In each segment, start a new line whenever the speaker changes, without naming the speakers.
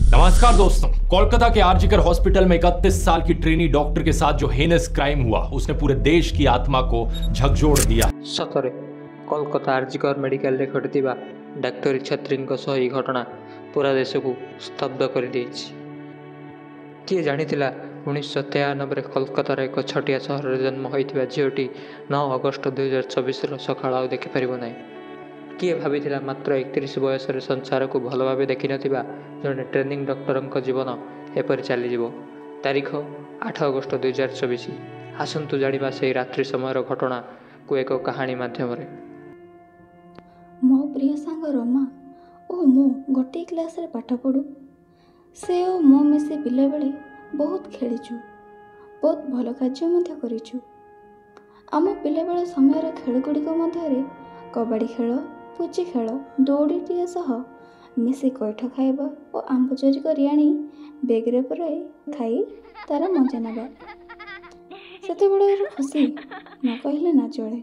नमस्कार दोस्तों। कोलकाता के आरजीकर हॉस्पिटल में 31 साल की ट्रेनी डॉक्टर के साथ जो हेनस क्राइम हुआ उसने पूरे देश की आत्मा को झकझोर दिया।
सतरे कोलकाता आरजीकर मेडिकल रे घटिथिबा डाक्तरी छात्रीଙ୍କ सह ଏହି घटना पूरा देश को स्तब्ध कर देइछि। किए जानिथिला 1993 कोलकातार एक छटिया सहर जन्म होइथिबा झीटी 9 अगस्त 2024 सकाळ आउ देखि परिबो नाही। किए भाविथिला मात्र 31 बयस संसार को भल भाव देखि नथिबा जने ट्रेनिंग डॉक्टर जीवन एपरि चलीजिवो। तारीख 8 अगस्त 2024। आसंतु जानिबा से रात्रि समय घटना को एक कहानी माध्यम रे।
मो प्रिय सांग रमा ओ मो गोटे क्लास रे पाठ पढ़ू। से ओ मो मिसे पिला बेले बहुत खेलीचु, बहुत भल कार्य मध्य करिचु। आम पिला बेल समय खेल गुड़िक मध्य कबाड़ी खेल, पुची खेल, दौड़ीटिए सह मिसे कैठ खाइबा और आंब चोरी करी आनी बेगरे पुराई खाई तार मजा नवा। सेतेबेଳର खुशी न कहले ना चले।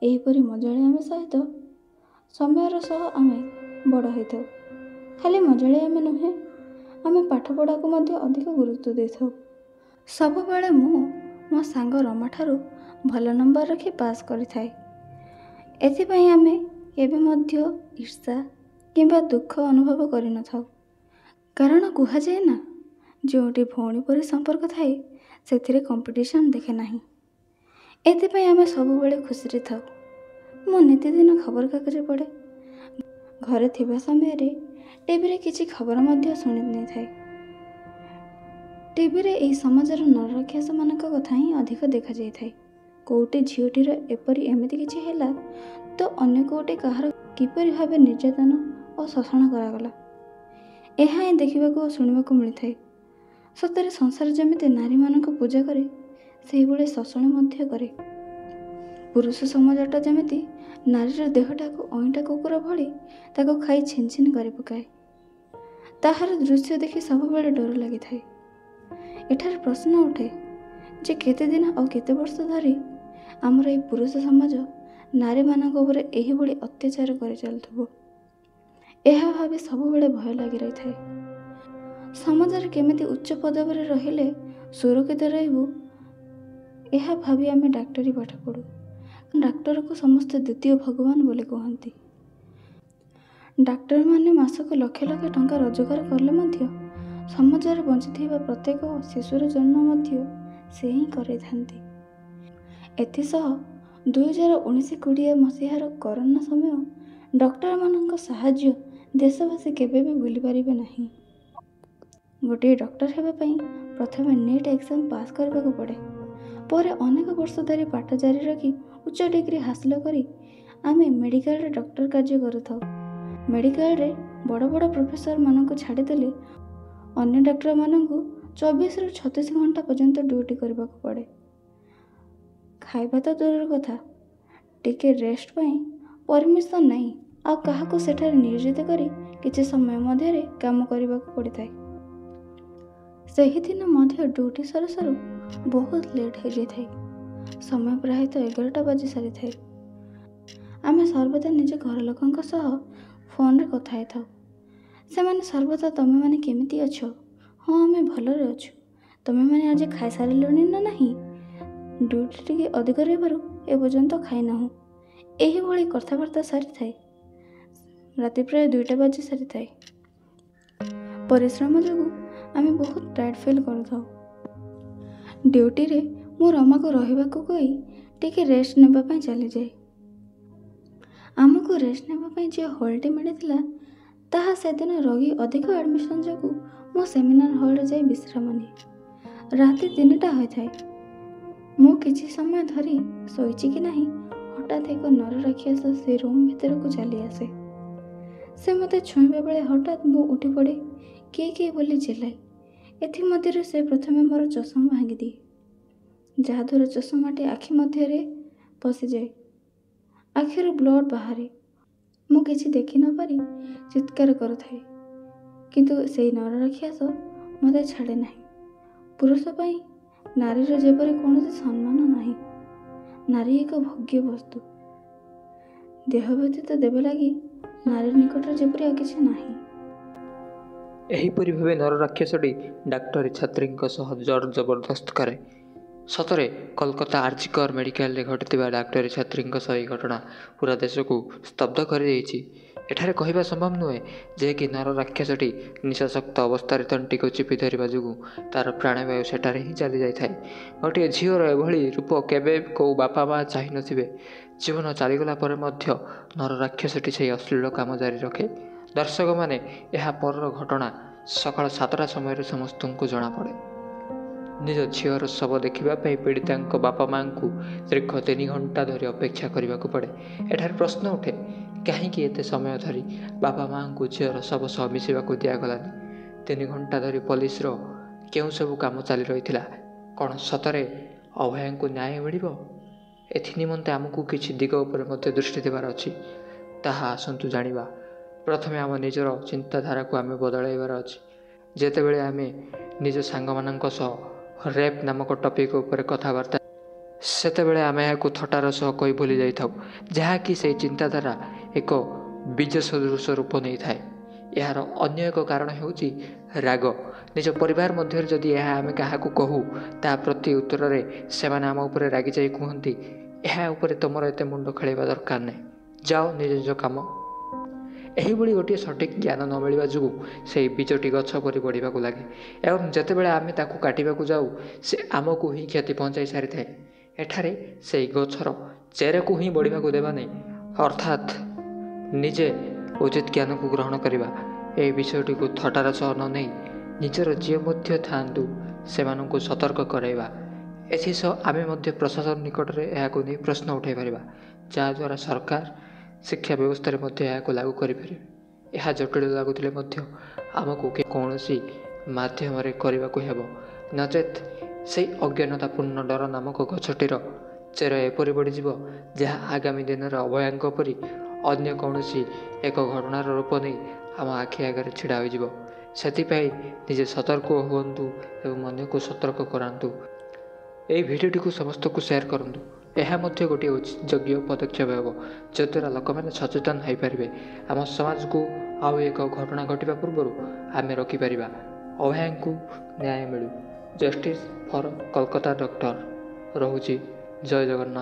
एहीपरि मजाले आमे सहित समयर सह आमे बड़ होइथाउ। खाली मजाले आमे नुहे, आमे पाठ पढ़ा को मध्य अधिक गुरुत्व देथाउ। सबबेले मो सांग रमा ठारू भल नंबर रखी पास करिथाए। एथिपई आमे केबे मध्य ईर्षा किंबा दुख अनुभव करि न थाउ। कारण कुहा जाए ना, जोटी भौणी परि संपर्क थाए सेथिरे कंपटीशन देखे नाही। एथिपई आमे सबबेले खुशी रे थाउ। मो नितिदिन खबर कागज पढ़े। घरे थिबा समय रे टीवी रे किछि खबर मध्य सुनि नै थाए। टीवी रे एही समाजर नरराक्षस मानक कथा ही अधिक देखा जाय थाए। कोउटे झियोटीर एपरि एमिति किछि हेला तो अन्य कोउटे कहार किपरि भाबे निर्यातन और शोषण करागला ଏହା ହିଁ ଦେଖିବାକୁ ଓ ଶୁଣିବାକୁ ମିଳିଥାଏ। ସତରେ ସଂସାର ଯେମିତି ନାରୀମାନଙ୍କୁ ପୂଜା କରେ ସେହିଭଳି ଶୋଷଣ ମଧ୍ୟ କରେ। ପୁରୁଷ ସମାଜଟା ଯେମିତି ନାରୀର ଦେହଟାକୁ ଅଇଁଠା କୁକୁର ଭଳି ତାକୁ ଖାଇ ଛିନଛିନ କରି ପକାଏ। ତାହାର ଦୃଶ୍ୟ ଦେଖି ସବୁବେଳେ ଡର ଲାଗିଥାଏ। ଏଠାରେ ପ୍ରଶ୍ନ ଉଠେ ଯେ କେତେ ଦିନ ଆଉ କେତେ ବର୍ଷ ଧରି ଆମର ଏହି ପୁରୁଷ ସମାଜ ନାରୀମାନଙ୍କ ଉପରେ ଏହିଭଳି ଅତ୍ୟାଚାର କରି ଚାଲୁଥିବ। ଏହା ଭାବି ସବୁବେଳେ ଭୟ ଲାଗି ରହିଥାଏ। ସମାଜରେ କେମିତି ଉଚ୍ଚ ପଦବୀରେ ରହିଲେ ସୁରକ୍ଷିତ ରହିବୁ, ଏହା ଭାବି ଆମେ ଡାକ୍ତରୀ ପାଠ ପଢ଼ୁ। ଡାକ୍ତରକୁ ସମସ୍ତେ ଦ୍ୱିତୀୟ ଭଗବାନ ବୋଲି କହନ୍ତି। ଡାକ୍ତରମାନେ ମାସକୁ ଲକ୍ଷ ଲକ୍ଷ ଟଙ୍କା ରୋଜଗାର କଲେ ମଧ୍ୟ ସମାଜରେ ବଞ୍ଚିଥିବା ପ୍ରତ୍ୟେକ ଶିଶୁର ଜନ୍ମ ମଧ୍ୟ ସେ ହିଁ କରାଇଥାନ୍ତି। ଏଥିସହ 2019-20 ମସିହାର କରୋନା ସମୟ ଡକ୍ଟରମାନଙ୍କ ସାହାଯ୍ୟ ଦେଶବାସୀ କେବେ ବି ଭୁଲି ପାରିବେ ନାହିଁ। ଗୋଟିଏ ଡକ୍ଟର ହେବା ପାଇଁ ପ୍ରଥମେ ନେଟ୍ ଏକ୍ଜାମ୍ ପାସ୍ କରିବାକୁ ପଡ଼େ। ପରେ ଅନେକ ବର୍ଷ ଧରି ପାଠ ଜାରି ରଖି ଉଚ୍ଚ ଡିଗ୍ରୀ ହାସଲ କରି ଆମେ ମେଡ଼ିକାଲରେ ଡକ୍ଟର କାର୍ଯ୍ୟ କରୁଥାଉ। ମେଡ଼ିକାଲରେ ବଡ଼ ବଡ଼ ପ୍ରଫେସରମାନଙ୍କୁ ଛାଡ଼ିଦେଲେ ଅନ୍ୟ ଡାକ୍ତରମାନଙ୍କୁ 24ରୁ 36 ଘଣ୍ଟା ପର୍ଯ୍ୟନ୍ତ ଡ୍ୟୁଟି କରିବାକୁ ପଡ଼େ। ଖାଇବା ତ ଦୂରର କଥା, ଟିକେ ରେଷ୍ଟ ପାଇଁ ପରମିଶନ ନାହିଁ ଆଉ କାହାକୁ ସେଠାରେ ନିୟୋଜିତ କରି କିଛି ସମୟ ମଧ୍ୟରେ କାମ କରିବାକୁ ପଡ଼ିଥାଏ। ସେହିଦିନ ମଧ୍ୟ ଡ୍ୟୁଟି ସରୁ ସରୁ ବହୁତ ଲେଟ୍ ହୋଇଯାଇଥାଏ। ସମୟ ପ୍ରାୟତଃ 11ଟା ବାଜି ସାରିଥାଏ। ଆମେ ସର୍ବଦା ନିଜ ଘର ଲୋକଙ୍କ ସହ ଫୋନରେ କଥା ହେଇଥାଉ। ସେମାନେ ସର୍ବଦା ତମେମାନେ କେମିତି ଅଛ? ହଁ ଆମେ ଭଲରେ ଅଛୁ। ତମେମାନେ ଆଜି ଖାଇସାରିଲଣି ନା ନାହିଁ? ଡ୍ୟୁଟି ଟିକେ ଅଧିକ ରହିବାରୁ ଏପର୍ଯ୍ୟନ୍ତ ଖାଇନାହୁଁ। ଏହିଭଳି କଥାବାର୍ତ୍ତା ସାରିଥାଏ। ରାତି ପ୍ରାୟ 2ଟା ବାଜି ସାରିଥାଏ। ପରିଶ୍ରମ ଯୋଗୁଁ ଆମେ ବହୁତ ଟାୟାର୍ଡ ଫିଲ୍ କରୁଥାଉ। ଡ୍ୟୁଟିରେ ମୁଁ ରମାକୁ ରହିବାକୁ କହି ଟିକେ ରେଷ୍ଟ ନେବା ପାଇଁ ଚାଲିଯାଏ। ଆମକୁ ରେଷ୍ଟ ନେବା ପାଇଁ ଯେଉଁ ହଲ୍ଟି ମିଳିଥିଲା ତାହା ସେଦିନ ରୋଗୀ ଅଧିକ ଆଡମିସନ ଯୋଗୁଁ ମୁଁ ସେମିନାର ହଲ୍ରେ ଯାଇ ବିଶ୍ରାମ ନିଏ। ରାତି 3ଟା ହୋଇଥାଏ। ମୁଁ କିଛି ସମୟ ଧରି ଶୋଇଛି କି ନାହିଁ ହଠାତ୍ ଏକ ନରରାକ୍ଷସ ସେ ରୁମ୍ ଭିତରକୁ ଚାଲି ଆସେ। ସେ ମୋତେ ଛୁଇଁବା ବେଳେ ହଠାତ୍ ମୁଁ ଉଠି ପଡ଼େ, କିଏ ବୋଲି ଚିଲ୍ଲାଏ। ଏଥିମଧ୍ୟରେ ସେ ପ୍ରଥମେ ମୋର ଚଷମା ଭାଙ୍ଗିଦିଏ, ଯାହାଦ୍ୱାରା ଚଷମାଟି ଆଖି ମଧ୍ୟରେ ପଶିଯାଏ। ଆଖିରୁ ବ୍ଲଡ଼ ବାହାରେ। ମୁଁ କିଛି ଦେଖି ନ ପାରି ଚିତ୍କାର କରୁଥାଏ। କିନ୍ତୁ ସେହି ନରରାକ୍ଷସ ମୋତେ ଛାଡ଼େ ନାହିଁ। ପୁରୁଷ ପାଇଁ ନାରୀର ଯେପରି କୌଣସି ସମ୍ମାନ ନାହିଁ। ନାରୀ ଏକ ଭୋଗ୍ୟ ବସ୍ତୁ। ଦେହ ବ୍ୟତୀତ ଦେବ ଲାଗି ନାରୀ ନିକଟରେ ଯେପରି ଆଉ କିଛି ନାହିଁ।
ଏହିପରି ଭାବେ ନରରାକ୍ଷସଟି ଡାକ୍ତରୀ ଛାତ୍ରୀଙ୍କ ସହ ଜୋର ଜବରଦସ୍ତ କରେ। ସତରେ କୋଲକାତା ଆର୍ଜିକର ମେଡ଼ିକାଲରେ ଘଟିଥିବା ଡାକ୍ତରୀ ଛାତ୍ରୀଙ୍କ ସହ ଏହି ଘଟଣା ପୁରା ଦେଶକୁ ସ୍ତବ୍ଧ କରିଦେଇଛି। ଏଠାରେ କହିବା ସମ୍ଭବ ନୁହେଁ ଯେ କି ନରରାକ୍ଷସଟି ନିଶାସକ୍ତ ଅବସ୍ଥାରେ ତଣ୍ଟିକୁ ଚିପି ଧରିବା ଯୋଗୁଁ ତା'ର ପ୍ରାଣବାୟୁ ସେଠାରେ ହିଁ ଚାଲିଯାଇଥାଏ। ଗୋଟିଏ ଝିଅର ଏଭଳି ରୂପ କେବେ କେଉଁ ବାପା ମା ଚାହିଁନଥିବେ। ଜୀବନ ଚାଲିଗଲା ପରେ ମଧ୍ୟ ନରରାକ୍ଷସଟି ସେହି ଅଶ୍ଳୀଳ କାମ ଜାରି ରଖେ। ଦର୍ଶକମାନେ ଏହା ପରର ଘଟଣା ସକାଳ 7ଟା ସମୟରେ ସମସ୍ତଙ୍କୁ ଜଣାପଡ଼େ। ନିଜ ଝିଅର ଶବ ଦେଖିବା ପାଇଁ ପୀଡ଼ିତାଙ୍କ ବାପା ମାଆଙ୍କୁ ଦୀର୍ଘ 3 ଘଣ୍ଟା ଧରି ଅପେକ୍ଷା କରିବାକୁ ପଡ଼େ। ଏଠାରେ ପ୍ରଶ୍ନ ଉଠେ, କାହିଁକି ଏତେ ସମୟ ଧରି ବାପା ମାଆଙ୍କୁ ଝିଅର ଶବ ସହ ମିଶିବାକୁ ଦିଆଗଲାନି? 3 ଘଣ୍ଟା ଧରି ପୋଲିସର କେଉଁ ସବୁ କାମ ଚାଲି ରହିଥିଲା? କ'ଣ ସତରେ ଅଭୟାଙ୍କୁ ନ୍ୟାୟ ମିଳିବ? ଏଥିନିମନ୍ତେ ଆମକୁ କିଛି ଦିଗ ଉପରେ ମଧ୍ୟ ଦୃଷ୍ଟି ଦେବାର ଅଛି। ତାହା ଆସନ୍ତୁ ଜାଣିବା। ପ୍ରଥମେ ଆମ ନିଜର ଚିନ୍ତାଧାରାକୁ ଆମେ ବଦଳାଇବାର ଅଛି। ଯେତେବେଳେ ଆମେ ନିଜ ସାଙ୍ଗମାନଙ୍କ ସହ ରେପ୍ ନାମକ ଟପିକ୍ ଉପରେ କଥାବାର୍ତ୍ତା, ସେତେବେଳେ ଆମେ ଏହାକୁ ଥଟ୍ଟାର ସହ କହି ଭୁଲି ଯାଇଥାଉ, ଯାହାକି ସେହି ଚିନ୍ତାଧାରା ଏକ ବୀଜ ସଦୃଶ ରୂପ ନେଇଥାଏ। ଏହାର ଅନ୍ୟ ଏକ କାରଣ ହେଉଛି ରାଗ। ନିଜ ପରିବାର ମଧ୍ୟରେ ଯଦି ଏହା ଆମେ କାହାକୁ କହୁ, ତା ପ୍ରତି ଉତ୍ତରରେ ସେମାନେ ଆମ ଉପରେ ରାଗିଯାଇ କୁହନ୍ତି, ଏହା ଉପରେ ତୁମର ଏତେ ମୁଣ୍ଡ ଖେଳାଇବା ଦରକାର ନାହିଁ, ଯାଅ ନିଜ ନିଜ କାମ। ଏହିଭଳି ଗୋଟିଏ ସଠିକ୍ ଜ୍ଞାନ ନ ମିଳିବା ଯୋଗୁଁ ସେହି ବୀଜଟି ଗଛ ପରି ବଢ଼ିବାକୁ ଲାଗେ ଏବଂ ଯେତେବେଳେ ଆମେ ତାକୁ କାଟିବାକୁ ଯାଉ, ସେ ଆମକୁ ହିଁ କ୍ଷତି ପହଞ୍ଚାଇ ସାରିଥାଏ। ଏଠାରେ ସେହି ଗଛର ଚେରକୁ ହିଁ ବଢ଼ିବାକୁ ଦେବା ନାହିଁ, ଅର୍ଥାତ୍ ନିଜେ ଉଚିତ ଜ୍ଞାନକୁ ଗ୍ରହଣ କରିବା। ଏହି ବିଷୟଟିକୁ ଥଟ୍ଟାର ସହ ନ ନେଇ ନିଜର ଯିଏ ମଧ୍ୟ ଥାଆନ୍ତୁ ସେମାନଙ୍କୁ ସତର୍କ କରାଇବା। ଏଥିସହ ଆମେ ମଧ୍ୟ ପ୍ରଶାସନ ନିକଟରେ ଏହାକୁ ନେଇ ପ୍ରଶ୍ନ ଉଠାଇ ପାରିବା, ଯାହାଦ୍ୱାରା ସରକାର ଶିକ୍ଷା ବ୍ୟବସ୍ଥାରେ ମଧ୍ୟ ଏହାକୁ ଲାଗୁ କରିପାରିବେ। ଏହା ଜଟିଳ ଲାଗୁଥିଲେ ମଧ୍ୟ ଆମକୁ କୌଣସି ମାଧ୍ୟମରେ କରିବାକୁ ହେବ, ନଚେତ୍ ସେହି ଅଜ୍ଞାନତାପୂର୍ଣ୍ଣ ଡର ନାମକ ଗଛଟିର ଚେର ଏପରି ବଢ଼ିଯିବ, ଯାହା ଆଗାମୀ ଦିନରେ ଅଭୟାଙ୍କ ପରି ଅନ୍ୟ କୌଣସି ଏକ ଘଟଣାର ରୂପ ନେଇ ଆମ ଆଖି ଆଗରେ ଛିଡ଼ା ହୋଇଯିବ। ସେଥିପାଇଁ ନିଜେ ସତର୍କ ହୁଅନ୍ତୁ ଏବଂ ଅନ୍ୟକୁ ସତର୍କ କରାନ୍ତୁ। ଏହି ଭିଡ଼ିଓଟିକୁ ସମସ୍ତଙ୍କୁ ସେୟାର କରନ୍ତୁ। ଏହା ମଧ୍ୟ ଗୋଟିଏ ଯୋଗ୍ୟ ପଦକ୍ଷେପ ହେବ, ଯଦ୍ୱାରା ଲୋକମାନେ ସଚେତନ ହୋଇପାରିବେ। ଆମ ସମାଜକୁ ଆଉ ଏକ ଘଟଣା ଘଟିବା ପୂର୍ବରୁ ଆମେ ରୋକିପାରିବା। ଅଭୟାଙ୍କୁ ନ୍ୟାୟ ମିଳୁ। ଜଷ୍ଟିସ୍ ଫର କୋଲକାତା ଡକ୍ଟର। ରହୁଛି। ଜୟ ଜଗନ୍ନାଥ।